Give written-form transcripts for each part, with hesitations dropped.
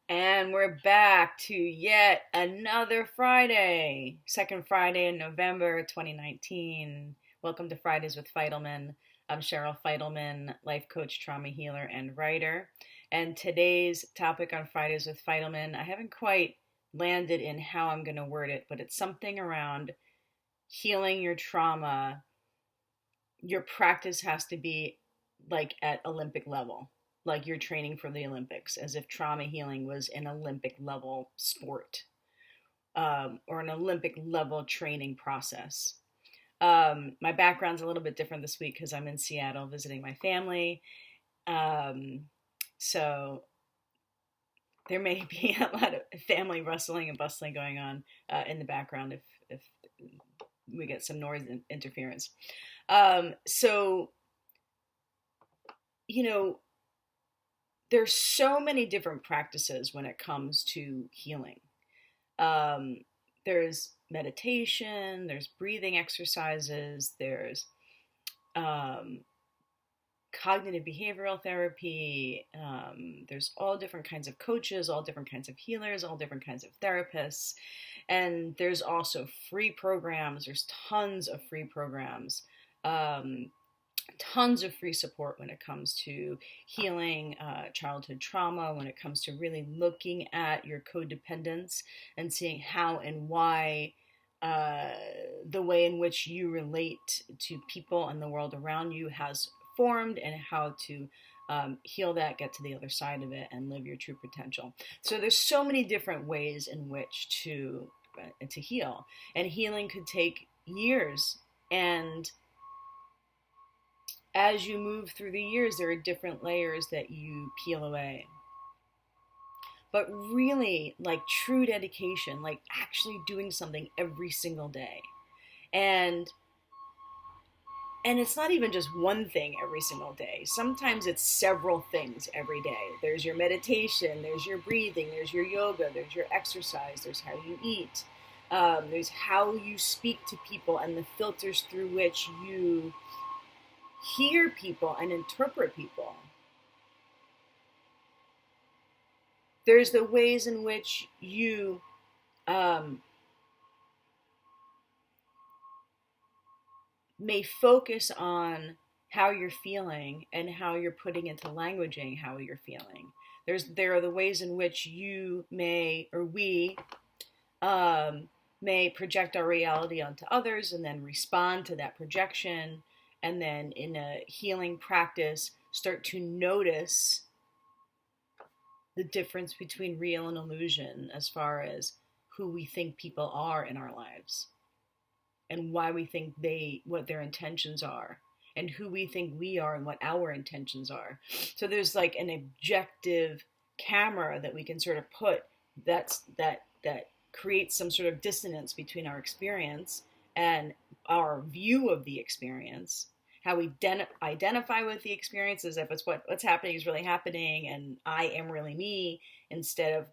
And we're back to yet another Friday, second Friday in November 2019. Welcome to Fridays with Fidelman. I'm Cheryl Fidelman, life coach, trauma healer, and writer. And today's topic on Fridays with Fidelman, I haven't quite landed in how I'm going to word it, but it's something around healing your trauma. Your practice has to be like at Olympic level, like you're training for the Olympics, as if trauma healing was an Olympic level sport, or an Olympic level training process. My background's a little bit different this week because I'm in Seattle visiting my family. Um, so there may be a lot of family rustling and bustling going on in the background if we get some noise interference. So, you know, there's so many different practices when it comes to healing. There's meditation, there's breathing exercises, there's cognitive behavioral therapy, there's all different kinds of coaches, all different kinds of healers, all different kinds of therapists. And there's also free programs, there's tons of free programs. Tons of free support when it comes to healing childhood trauma, when it comes to really looking at your codependence and seeing how and why the way in which you relate to people and the world around you has formed, and how to heal that, get to the other side of it, and live your true potential. So there's so many different ways in which to heal, and healing could take years. And as you move through the years, there are different layers that you peel away. But really, like true dedication, like actually doing something every single day. And it's not even just one thing every single day. Sometimes it's several things every day. There's your meditation, there's your breathing, there's your yoga, there's your exercise, there's how you eat, there's how you speak to people and the filters through which you hear people and interpret people. There's the ways in which you may focus on how you're feeling and how you're putting into languaging how you're feeling. There are the ways in which you may, or we may project our reality onto others and then respond to that projection, and then in a healing practice start to notice the difference between real and illusion as far as who we think people are in our lives, and why we think what their intentions are, and who we think we are and what our intentions are. So there's like an objective camera that we can sort of put that creates some sort of dissonance between our experience and our view of the experience, how we identify with the experience as if it's what's happening is really happening and I am really me, instead of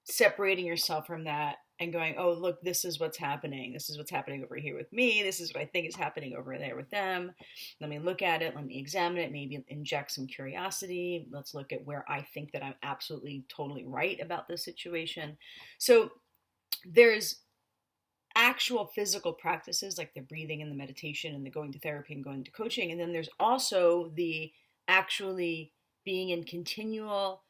separating yourself from that and going, oh, look, this is what's happening. This is what's happening over here with me. This is what I think is happening over there with them. Let me look at it. Let me examine it. Maybe inject some curiosity. Let's look at where I think that I'm absolutely, totally right about this situation. So there's actual physical practices like the breathing and the meditation and the going to therapy and going to coaching. And then there's also the actually being in continual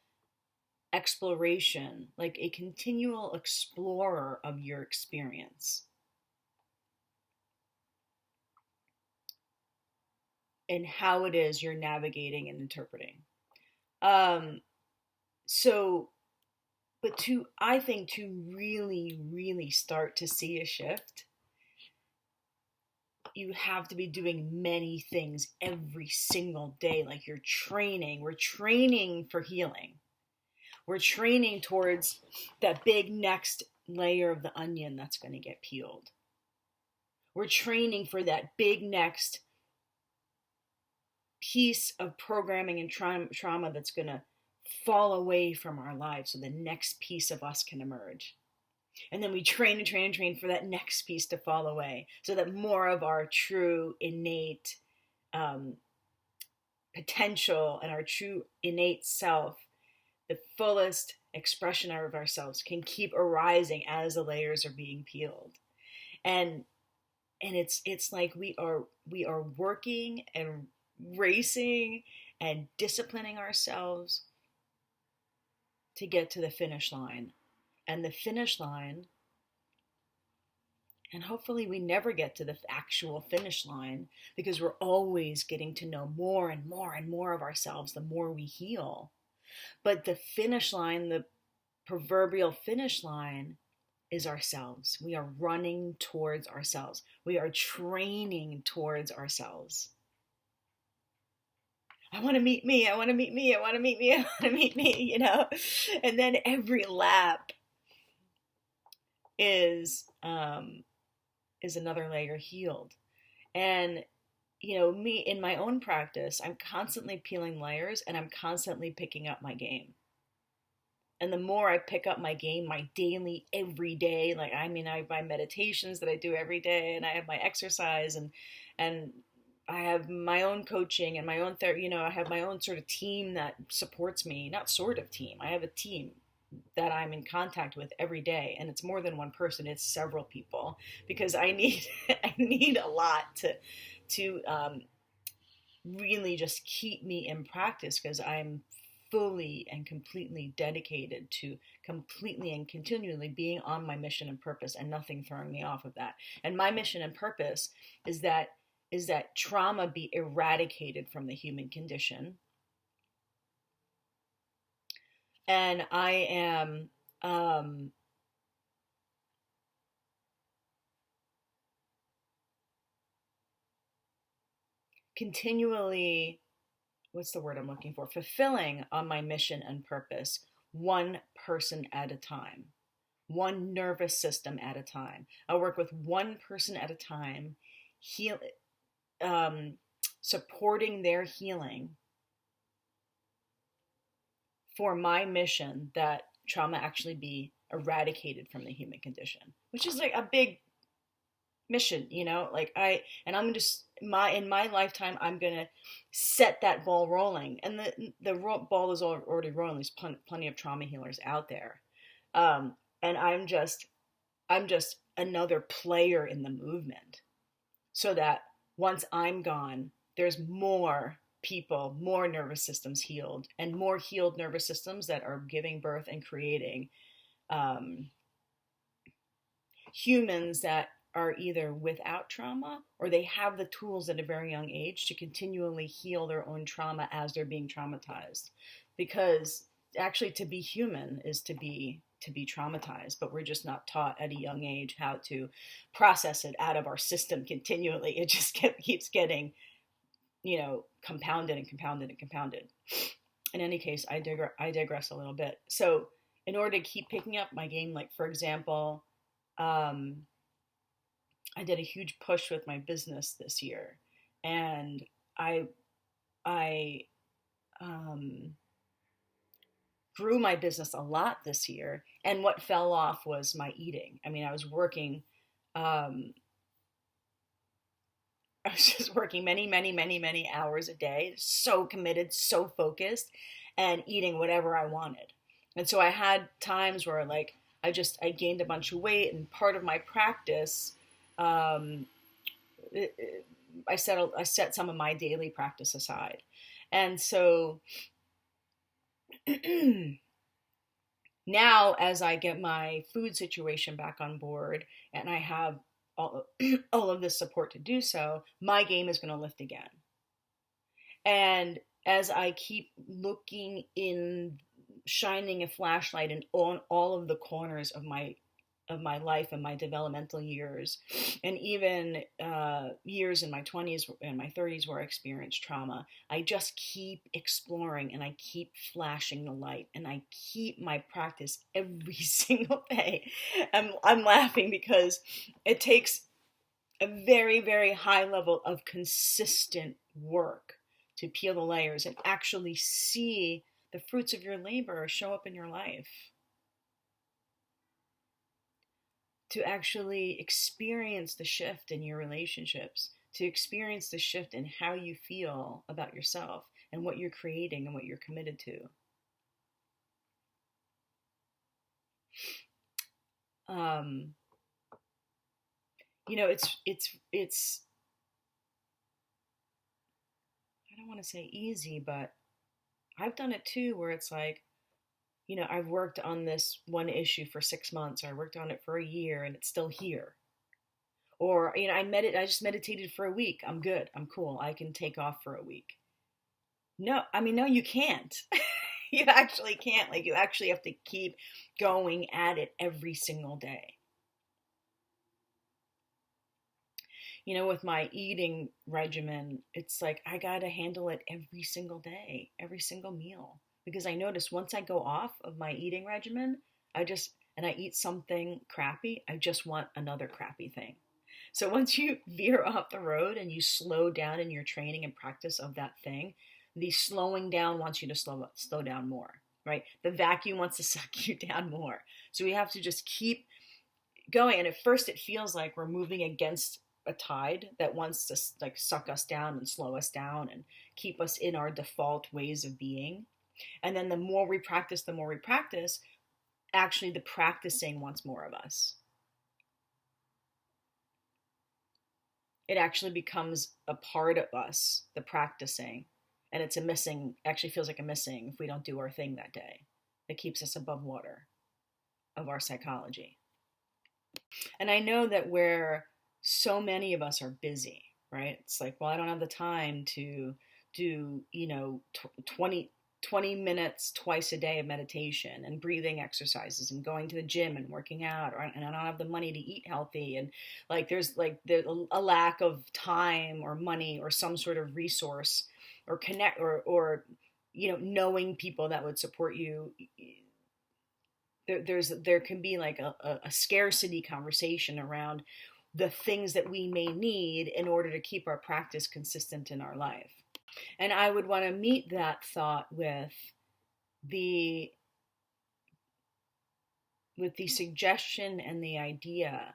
exploration, like a continual explorer of your experience and how it is you're navigating and interpreting. I think to really, really start to see a shift, you have to be doing many things every single day. Like we're training for healing. We're training towards that big next layer of the onion that's going to get peeled. We're training for that big next piece of programming and trauma that's going to fall away from our lives so the next piece of us can emerge. And then we train and train and train for that next piece to fall away so that more of our true innate potential and our true innate self, the fullest expression of ourselves can keep arising as the layers are being peeled. And it's like we are working and racing and disciplining ourselves to get to the finish line. And the finish line, and hopefully we never get to the actual finish line, because we're always getting to know more and more and more of ourselves the more we heal. But the finish line, the proverbial finish line, is ourselves. We are running towards ourselves. We are training towards ourselves. I want to meet me. I want to meet me. I want to meet me. I want to meet me, And then every lap is another layer healed. And me in my own practice, I'm constantly peeling layers and I'm constantly picking up my game. And the more I pick up my game, my daily, every day, I have my meditations that I do every day, and I have my exercise, and I have my own coaching and my own therapy. I have my own sort of team that supports me. Not sort of team. I have a team that I'm in contact with every day, and it's more than one person. It's several people, because I need a lot to really just keep me in practice, because I'm fully and completely dedicated to completely and continually being on my mission and purpose, and nothing throwing me off of that. And my mission and purpose is that trauma be eradicated from the human condition. And I am continually, what's the word I'm looking for? Fulfilling on my mission and purpose, one person at a time, one nervous system at a time. I work with one person at a time, supporting their healing for my mission that trauma actually be eradicated from the human condition, which is like a big mission, I'm just in my lifetime, I'm gonna set that ball rolling, and the ball is already rolling. There's plenty of trauma healers out there, and I'm just another player in the movement, so that once I'm gone, there's more people, more nervous systems healed, and more healed nervous systems that are giving birth and creating humans that are either without trauma, or they have the tools at a very young age to continually heal their own trauma as they're being traumatized. Because actually, to be human is to be traumatized, but we're just not taught at a young age how to process it out of our system continually. It just keeps getting, compounded and compounded and compounded. In any case, I digress a little bit. So in order to keep picking up my game, like for example, I did a huge push with my business this year, and I grew my business a lot this year. And what fell off was my eating. I mean, I was just working many, many, many, many hours a day, so committed, so focused, and eating whatever I wanted. And so I had times where I gained a bunch of weight, and part of my practice, I set some of my daily practice aside. And so now, as I get my food situation back on board, and I have all of this support to do so, my game is going to lift again. And as I keep looking shining a flashlight on all of the corners of my life and my developmental years, and even years in my 20s and my 30s where I experienced trauma, I just keep exploring, and I keep flashing the light, and I keep my practice every single day. I'm laughing because it takes a very, very high level of consistent work to peel the layers and actually see the fruits of your labor show up in your life. To actually experience the shift in your relationships, to experience the shift in how you feel about yourself and what you're creating and what you're committed to. um, it's I don't want to say easy, but I've done it too, where it's like, I've worked on this one issue for 6 months, or I worked on it for a year, and it's still here. Or, I just meditated for a week. I'm good. I'm cool. I can take off for a week. No, I mean, no, you can't. You actually can't. Like, you actually have to keep going at it every single day. With my eating regimen, it's like I got to handle it every single day, every single meal. Because I notice once I go off of my eating regimen, and I eat something crappy, I just want another crappy thing. So once you veer off the road and you slow down in your training and practice of that thing, the slowing down wants you to slow down more, right? The vacuum wants to suck you down more. So we have to just keep going. And at first, it feels like we're moving against a tide that wants to like suck us down and slow us down and keep us in our default ways of being. And then the more we practice, actually the practicing wants more of us. It actually becomes a part of us, the practicing. And it's actually feels like a missing if we don't do our thing that day. It keeps us above water of our psychology. And I know that where so many of us are busy, right? It's like, well, I don't have the time to do, 20 minutes twice a day of meditation and breathing exercises and going to the gym and working out, and I don't have the money to eat healthy. And like, there's a lack of time or money or some sort of resource or connect or knowing people that would support you. There can be like a scarcity conversation around the things that we may need in order to keep our practice consistent in our life. And I would want to meet that thought the with the suggestion and the idea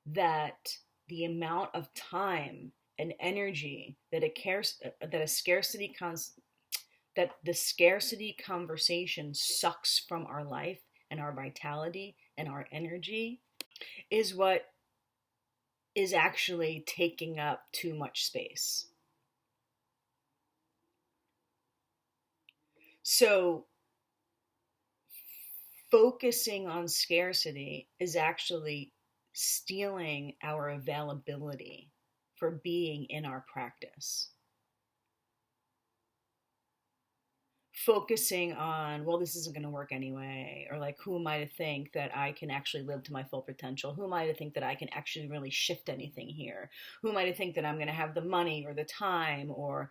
that the amount of time and energy that the scarcity conversation sucks from our life and our vitality and our energy is what is actually taking up too much space. So focusing on scarcity is actually stealing our availability for being in our practice. Focusing on, well, this isn't going to work anyway, or like, who am I to think that I can actually live to my full potential? Who am I to think that I can actually really shift anything here? Who am I to think that I'm going to have the money or the time? Or,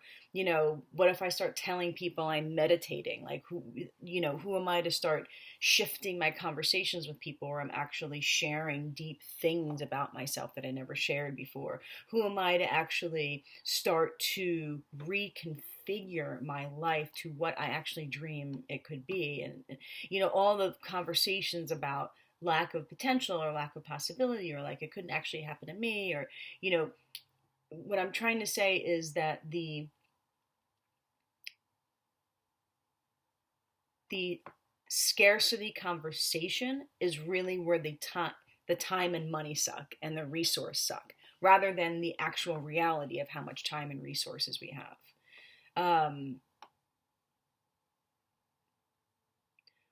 what if I start telling people I'm meditating? Like, who am I to start shifting my conversations with people where I'm actually sharing deep things about myself that I never shared before? Who am I to actually start to reconfigure my life to what I actually dream it could be? And all the conversations about lack of potential or lack of possibility, or like it couldn't actually happen to me, or what I'm trying to say is that the scarcity conversation is really where the time and money suck and the resource suck, rather than the actual reality of how much time and resources we have.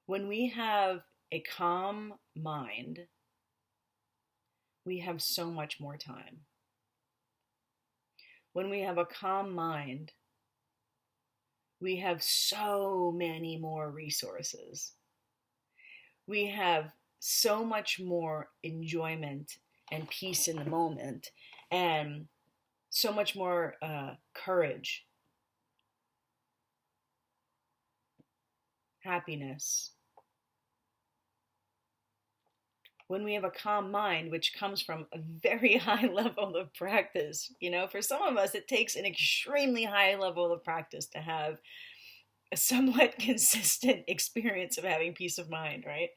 When we have a calm mind, we have so much more time. When we have a calm mind, we have so many more resources. We have so much more enjoyment and peace in the moment, and so much more courage, happiness. When we have a calm mind, which comes from a very high level of practice, for some of us, it takes an extremely high level of practice to have a somewhat consistent experience of having peace of mind, right?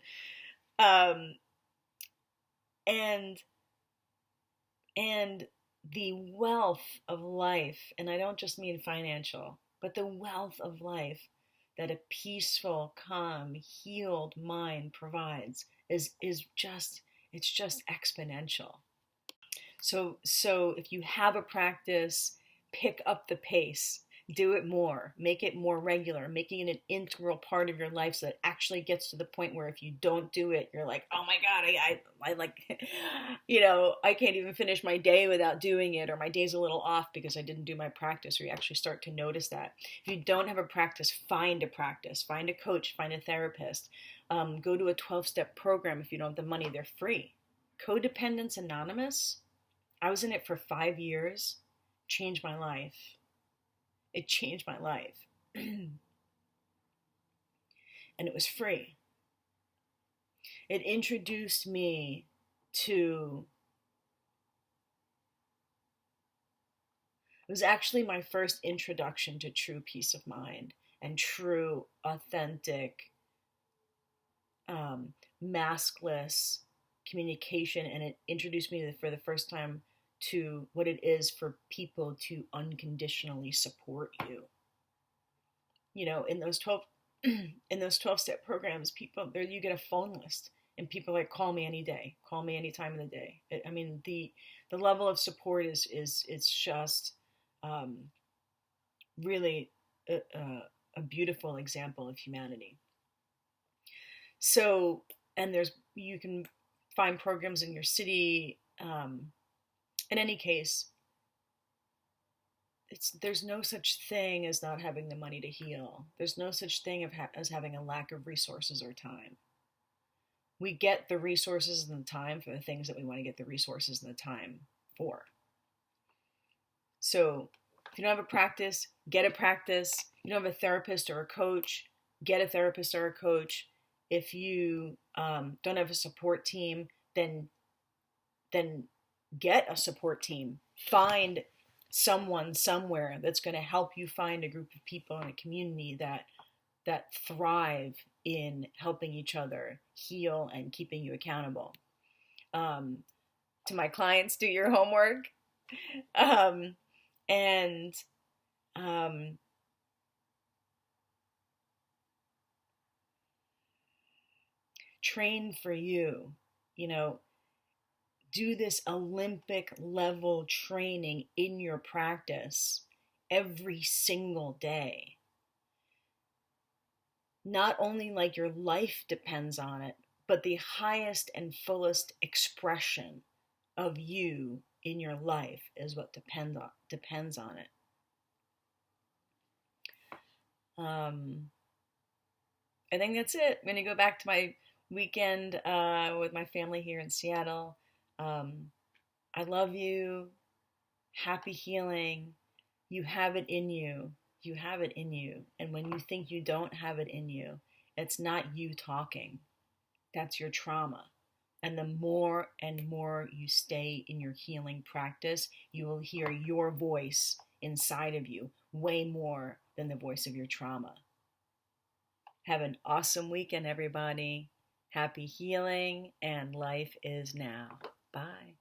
And the wealth of life, and I don't just mean financial, but the wealth of life that a peaceful, calm, healed mind provides is just It's just exponential. So if you have a practice, pick up the pace, do it more, make it more regular, making it an integral part of your life so that it actually gets to the point where if you don't do it, you're like, oh my God, I like, I can't even finish my day without doing it, or my day's a little off because I didn't do my practice, or you actually start to notice that. If you don't have a practice, find a coach, find a therapist, go to a 12-step program. If you don't have the money, they're free. Codependence Anonymous, I was in it for 5 years, changed my life. It changed my life. And it was free. It introduced me to, it was actually my first introduction to true peace of mind and true, authentic, maskless communication. And it introduced me for the first time to what it is for people to unconditionally support you. In those 12-step programs, people there, you get a phone list, and people are like, call me any day, call me any time of the day. I mean, the level of support is it's just really a beautiful example of humanity. So, and you can find programs in your city. In any case, there's no such thing as not having the money to heal. There's no such thing as having a lack of resources or time. We get the resources and the time for the things that we want to get the resources and the time for. So if you don't have a practice, get a practice. If you don't have a therapist or a coach, get a therapist or a coach. If you don't have a support team, then get a support team. Find someone somewhere that's going to help you find a group of people in a community that thrive in helping each other heal and keeping you accountable. To my clients, do your homework. And train for you. Do this Olympic level training in your practice every single day. Not only like your life depends on it, but the highest and fullest expression of you in your life is what depends on it. I think that's it. I'm going to go back to my weekend with my family here in Seattle. I love you. Happy healing. You have it in you. You have it in you. And when you think you don't have it in you, it's not you talking. That's your trauma. And the more and more you stay in your healing practice, you will hear your voice inside of you way more than the voice of your trauma. Have an awesome weekend, everybody. Happy healing, and life is now. Bye.